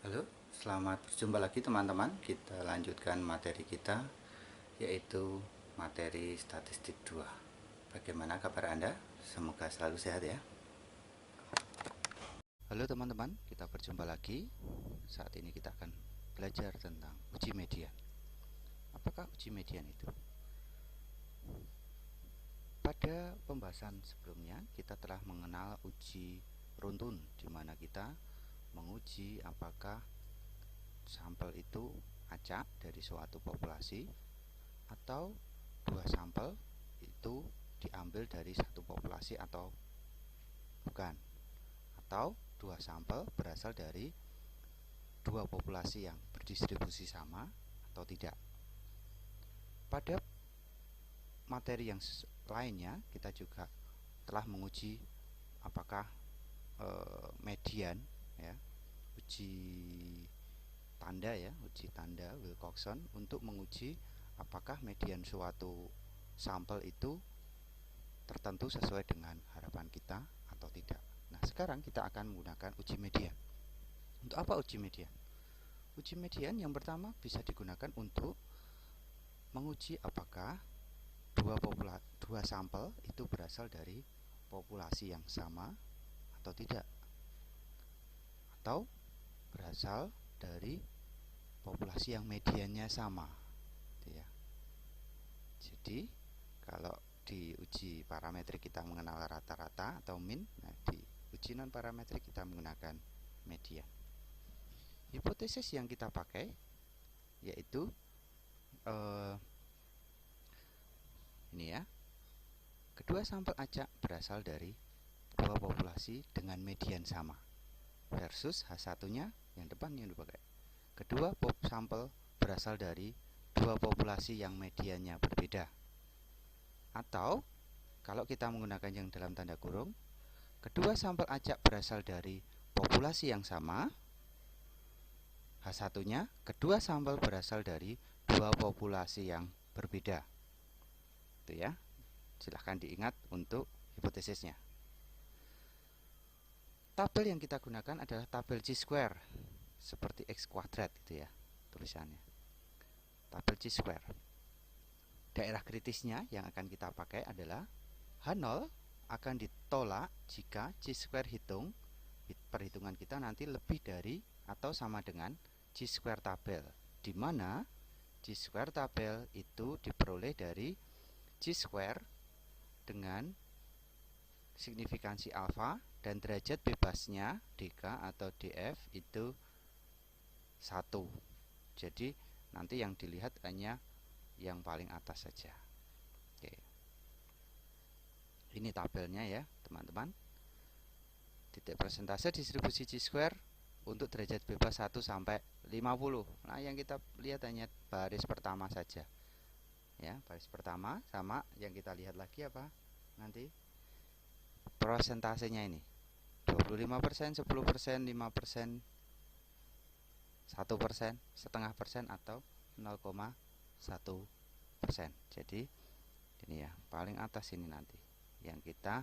Halo, selamat berjumpa lagi teman-teman. Kita lanjutkan materi kita, yaitu materi statistik 2. Bagaimana kabar Anda? Semoga selalu sehat ya. Halo teman-teman, kita berjumpa lagi. Saat ini kita akan belajar tentang uji median. Apakah uji median itu? Pada pembahasan sebelumnya, kita telah mengenal uji runtun, di mana kita menguji apakah sampel itu acak dari suatu populasi atau dua sampel itu diambil dari satu populasi atau bukan, atau dua sampel berasal dari dua populasi yang berdistribusi sama atau tidak. Pada materi yang lainnya kita juga telah menguji apakah median ya, uji tanda Wilcoxon untuk menguji apakah median suatu sampel itu tertentu sesuai dengan harapan kita atau tidak. Nah, sekarang kita akan menggunakan uji median. Untuk apa uji median? Uji median yang pertama bisa digunakan untuk menguji apakah dua sampel itu berasal dari populasi yang sama atau tidak, atau berasal dari populasi yang mediannya sama, gitu ya. Jadi kalau di uji parametrik kita mengenal rata-rata atau min, nah di uji non parametrik kita menggunakan median. Hipotesis yang kita pakai yaitu ini ya, kedua sampel acak berasal dari dua populasi dengan median sama versus H1-nya yang depan yang dipakai. Kedua sampel berasal dari dua populasi yang mediannya berbeda. Atau kalau kita menggunakan yang dalam tanda kurung, kedua sampel acak berasal dari populasi yang sama. H1-nya, kedua sampel berasal dari dua populasi yang berbeda. Itu ya. Silahkan diingat untuk hipotesisnya. Tabel yang kita gunakan adalah tabel Chi-square, seperti X kuadrat gitu ya tulisannya. Tabel Chi-square. Daerah kritisnya yang akan kita pakai adalah H0 akan ditolak jika Chi-square perhitungan kita nanti lebih dari atau sama dengan Chi-square tabel, di mana Chi-square tabel itu diperoleh dari Chi-square dengan signifikansi alfa dan derajat bebasnya dk atau df itu 1. Jadi nanti yang dilihat hanya yang paling atas saja. Oke. Ini tabelnya ya teman-teman. Titik persentase distribusi Chi-square untuk derajat bebas 1 sampai 50. Nah, yang kita lihat hanya baris pertama saja. Ya, baris pertama sama yang kita lihat lagi apa? Nanti prosentasenya ini. 25%, 10%, 5%, 1%, setengah persen atau 0,1%. Jadi ini ya, paling atas ini nanti yang kita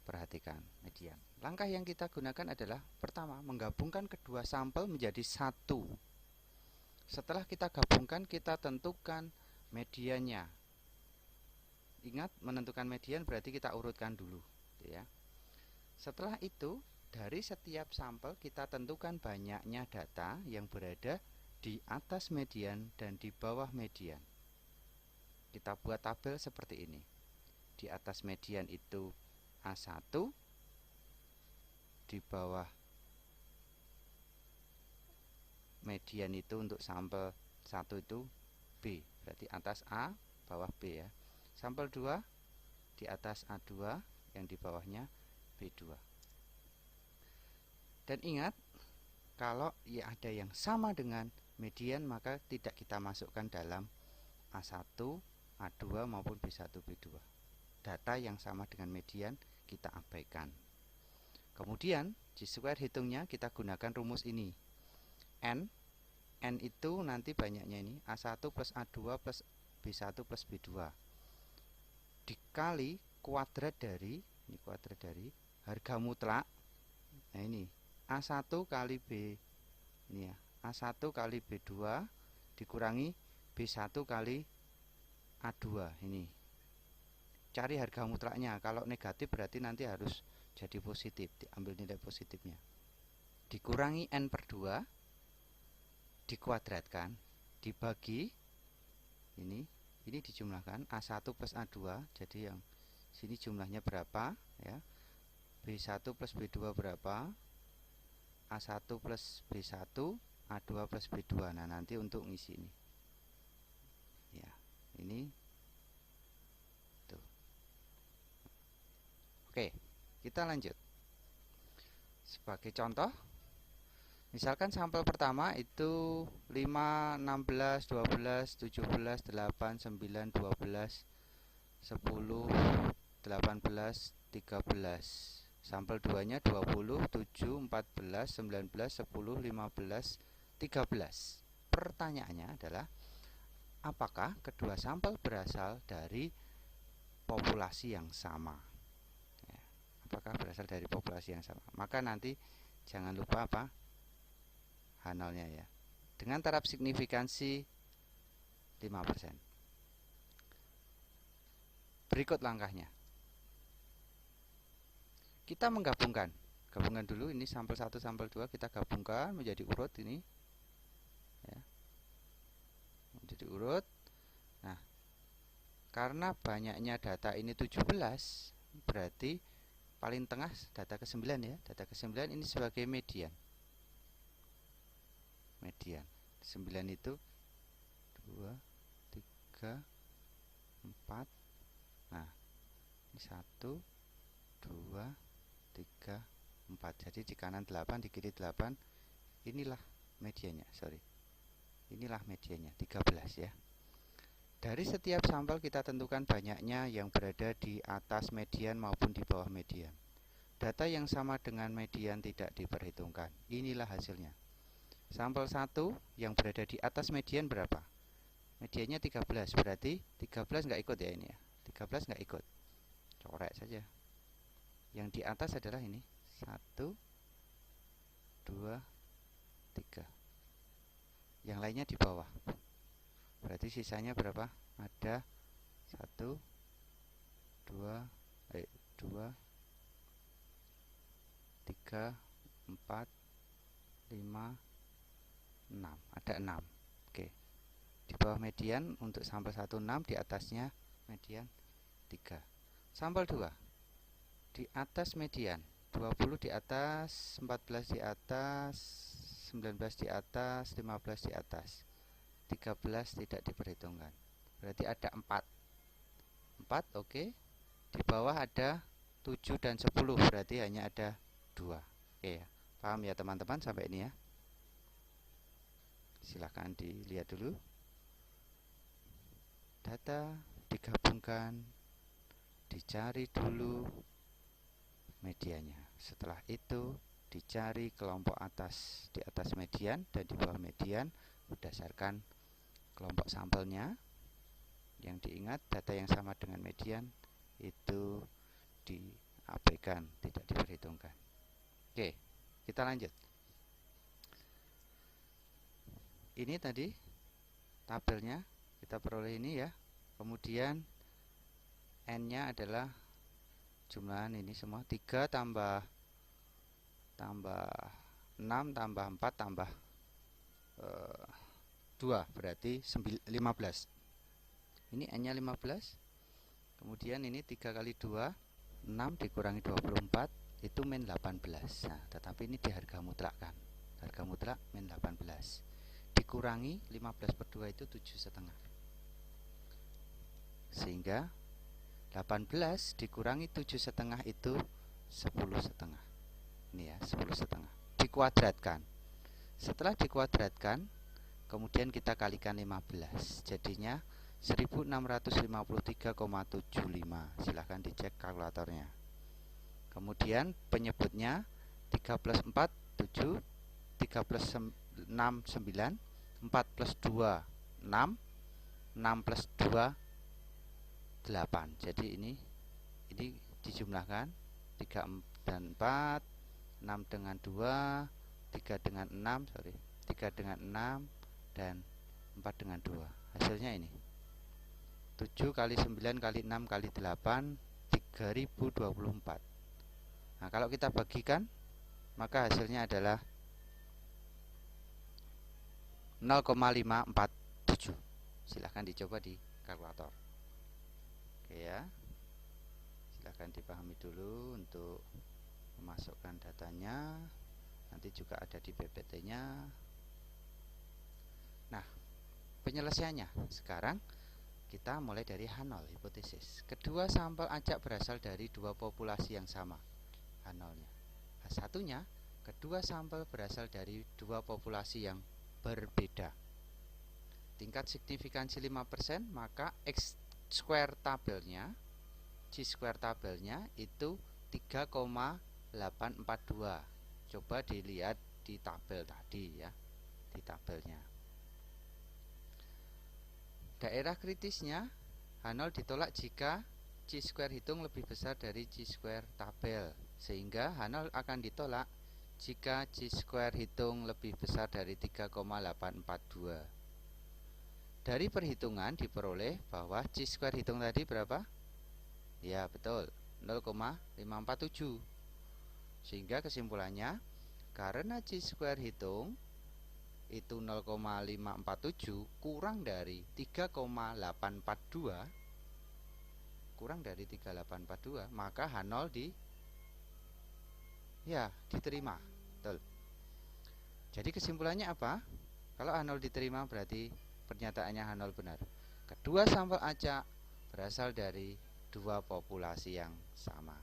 perhatikan median. Langkah yang kita gunakan adalah pertama, menggabungkan kedua sampel menjadi satu. Setelah kita gabungkan, kita tentukan mediannya. Ingat, menentukan median berarti kita urutkan dulu, ya. Setelah itu, dari setiap sampel kita tentukan banyaknya data yang berada di atas median dan di bawah median. Kita buat tabel seperti ini. Di atas median itu A1, di bawah median itu untuk sampel 1 itu B, berarti atas A, bawah B ya. Sampel 2 di atas A2, yang di bawahnya B2. Dan ingat, kalau ya ada yang sama dengan median, maka tidak kita masukkan dalam A1, A2 maupun B1, B2. Data yang sama dengan median kita abaikan. Kemudian Chi-square hitungnya kita gunakan rumus ini. N itu nanti banyaknya ini A1 plus A2 plus B1 plus B2 dikali kuadrat dari harga mutlak. Nah ini A1 kali B Ini ya, A1 kali B2 dikurangi B1 kali A2. Ini cari harga mutlaknya. Kalau negatif berarti nanti harus jadi positif, diambil nilai positifnya. Dikurangi N per 2, dikuadratkan, dibagi ini dijumlahkan A1 plus A2. Jadi yang sini jumlahnya berapa ya, B1 plus B2 berapa, A1 plus B1, A2 plus B2. Nah, nanti untuk ngisi ini ya, ini tuh. Oke, kita lanjut. Sebagai contoh, misalkan sampel pertama itu 5, 16, 12, 17, 8, 9, 12, 10, 18, 13. Sampel 2-nya 20, 7, 14, 19, 10, 15, 13. Pertanyaannya adalah, apakah kedua sampel berasal dari populasi yang sama? Ya, apakah berasal dari populasi yang sama? Maka nanti jangan lupa apa? H0-nya ya. Dengan taraf signifikansi 5%. Berikut langkahnya. Kita menggabungkan. Gabungkan dulu, ini sampel 1, sampel 2 kita gabungkan menjadi urut ini. Ya. Menjadi urut. Nah, karena banyaknya data ini 17, berarti paling tengah data ke-9 ya. Data ke-9 ini sebagai median. Median. 9 itu 2, 3, 4. Nah, ini 1, 2, 3, 4. Jadi di kanan 8, di kiri 8. Inilah mediannya, sorry. Inilah mediannya, 13 ya. Dari setiap sampel kita tentukan banyaknya yang berada di atas median maupun di bawah median. Data yang sama dengan median tidak diperhitungkan. Inilah hasilnya. Sampel 1 yang berada di atas median berapa? Mediannya 13, berarti 13 nggak ikut ya ini ya. 13 nggak ikut. Coret saja. Yang di atas adalah ini 1, 2, 3. Yang lainnya di bawah. Berarti sisanya berapa? Ada 1, 2, 3, 4, 5, 6. Ada 6. Oke. Di bawah median untuk sampel 1 6, di atasnya median 3. Sampel 2 di atas median, 20 di atas, 14 di atas, 19 di atas, 15 di atas, 13 tidak diperhitungkan. Berarti ada 4. 4 oke. Di bawah ada 7 dan 10, berarti hanya ada 2. Oke ya. Paham ya teman-teman sampai ini ya? Silahkan dilihat dulu. Data digabungkan, dicari dulu mediannya. Setelah itu dicari kelompok atas, di atas median dan di bawah median berdasarkan kelompok sampelnya. Yang diingat, data yang sama dengan median itu diabaikan, tidak diperhitungkan. Oke, kita lanjut. Ini tadi tabelnya kita peroleh ini ya. Kemudian N-nya adalah jumlahan ini semua 3 tambah 6 tambah 4 tambah 2 berarti 15. Ini N nya 15. Kemudian ini 3 kali 2 6 dikurangi 24 itu min 18. Nah, tetapi ini di harga mutlak kan. Harga mutlak min 18 dikurangi 15 per 2 itu 7,5. Sehingga 18 dikurangi 7,5 itu 10,5. Ini ya, 10,5. Dikuadratkan. Setelah dikuadratkan, kemudian kita kalikan 15. Jadinya 1653,75. Silahkan dicek kalkulatornya. Kemudian penyebutnya 3 plus 4 7, 3 plus 6 9, 4 plus 2 6, 6 plus 2 8. Jadi ini dijumlahkan 3 dan 4, 6 dengan 2, 3 dengan 6, sorry. 3 dengan 6, dan 4 dengan 2. Hasilnya ini 7 kali 9 kali 6 kali 8, 3024. Nah, kalau kita bagikan, maka hasilnya adalah 0,547. Silahkan dicoba di kalkulator. Oke ya, silahkan dipahami dulu untuk memasukkan datanya. Nanti juga ada di PPT-nya. Nah, penyelesaiannya sekarang kita mulai dari H0, hipotesis. Kedua sampel acak berasal dari dua populasi yang sama, H0-nya. H1-nya, kedua sampel berasal dari dua populasi yang berbeda. Tingkat signifikansi 5%, maka X square tabelnya, G square tabelnya itu 3,842. Coba dilihat di tabel tadi ya, di tabelnya. Daerah kritisnya, H0 ditolak jika G square hitung lebih besar dari G square tabel, sehingga H0 akan ditolak jika G square hitung lebih besar dari 3,842. Dari perhitungan diperoleh bahwa G square hitung tadi berapa? Ya betul, 0,547. Sehingga kesimpulannya, karena G square hitung itu 0,547 kurang dari 3,842, kurang dari 3842, maka H0 diterima. Betul. Jadi kesimpulannya apa? Kalau H0 diterima berarti pernyataannya H0 benar. Kedua sampel acak berasal dari dua populasi yang sama.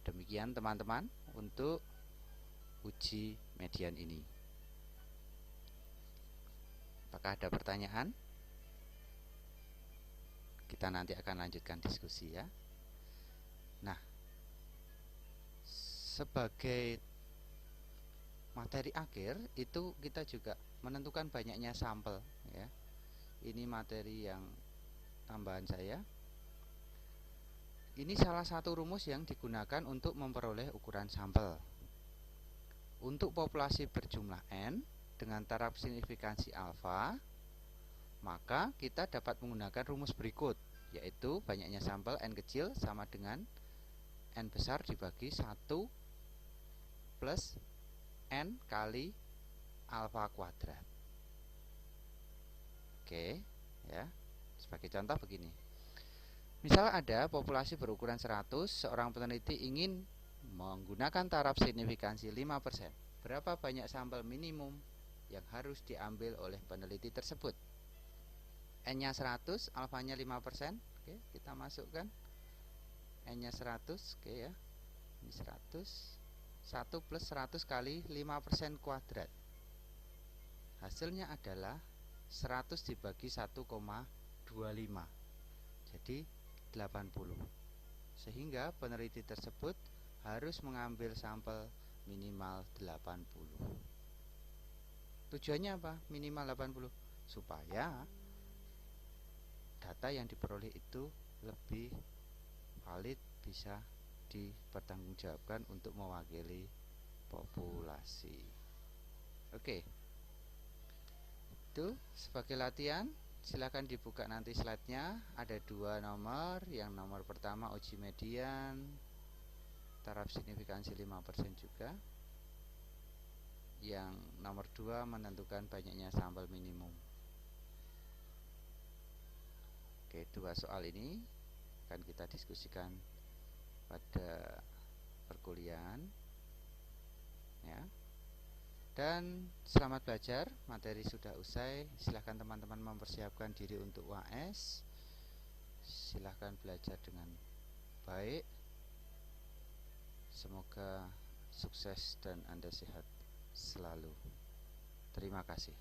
Demikian teman-teman untuk uji median ini. Apakah ada pertanyaan? Kita nanti akan lanjutkan diskusi ya. Nah, sebagai materi akhir itu kita juga menentukan banyaknya sampel ya. Ini materi yang tambahan saya. Ini salah satu rumus yang digunakan untuk memperoleh ukuran sampel. Untuk populasi berjumlah n dengan taraf signifikansi alfa, maka kita dapat menggunakan rumus berikut, yaitu banyaknya sampel n kecil sama dengan n besar dibagi 1 plus n kali alfa kuadrat. Oke ya, sebagai contoh begini. Misal ada populasi berukuran 100, seorang peneliti ingin menggunakan taraf signifikansi 5%. Berapa banyak sampel minimum yang harus diambil oleh peneliti tersebut? N-nya 100, alfanya 5%. Oke, kita masukkan N-nya 100, oke ya. Ini 100. 1 plus 100 kali 5% kuadrat. Hasilnya adalah 100 dibagi 1,25. Jadi 80. Sehingga peneliti tersebut harus mengambil sampel minimal 80. Tujuannya apa? Minimal 80 supaya data yang diperoleh itu lebih valid, bisa dipertanggungjawabkan untuk mewakili populasi. Oke. Itu sebagai latihan, silakan dibuka nanti slide-nya. Ada dua nomor. Yang nomor pertama uji median, taraf signifikansi 5% juga. Yang nomor 2 menentukan banyaknya sampel minimum. Oke, dua soal ini akan kita diskusikan pada perkuliahan ya. Dan selamat belajar, materi sudah usai. Silahkan teman-teman mempersiapkan diri untuk UAS. Silahkan belajar dengan baik. Semoga sukses dan Anda sehat selalu. Terima kasih.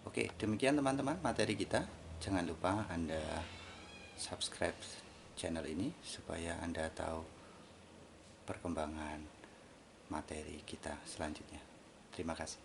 Oke, demikian teman-teman materi kita. Jangan lupa Anda subscribe channel ini supaya Anda tahu perkembangan materi kita selanjutnya. Terima kasih.